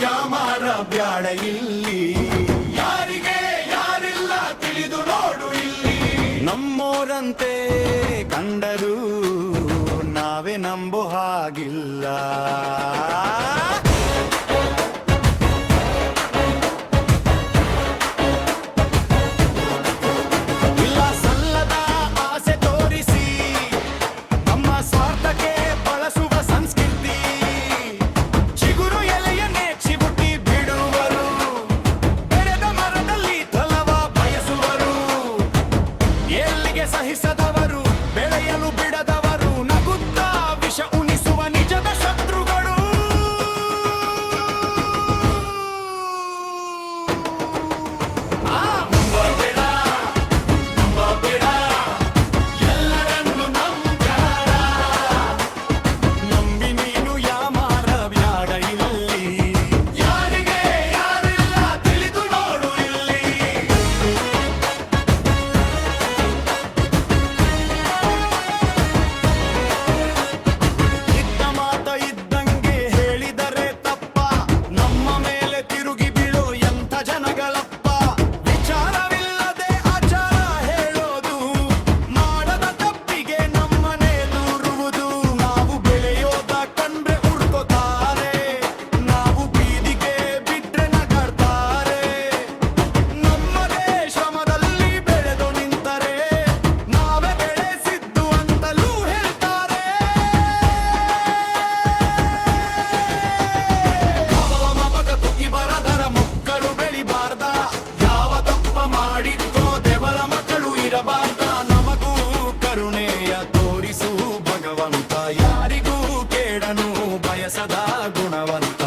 ಯಾಮಾರ ಬ್ಯಾಡ ಇಲ್ಲಿ, ಯಾರಿಗೆ ಯಾರಿಲ್ಲ ತಿಳಿದು ನೋಡು ಇಲ್ಲಿ. ನಮ್ಮೋರಂತೆ ಕಂಡರೂ ನಾವೇ ನಂಬೋ ಹಾಗಿಲ್ಲ. ಸಹಿಸದವರು ಬೆಳೆಯಲು ಬಿಡದವರು ನಗುತ್ತಾ ವಿಷ ಉಣಿಸುವ ನಿಜದ ಶತ್ರುಗಳು. ನಂಬಬೇಡ ಎಲ್ಲರನ್ನು ನಂಬ್ಯಾಡ, ನಂಬಿ ನೀನು ಯಾಮಾರ ಬ್ಯಾಡ ಇಲ್ಲಿ, ಯಾರಿಗೆ ಯಾರಿಲ್ಲ ತಿಳಿದು ನೋಡು ಇಲ್ಲಿ. ನಮಗೂ ಕರುಣೆಯ ತೋರಿಸು ಭಗವಂತ, ಯಾರಿಗೂ ಕೇಡನು ಬಯಸದ ಗುಣವಂತ.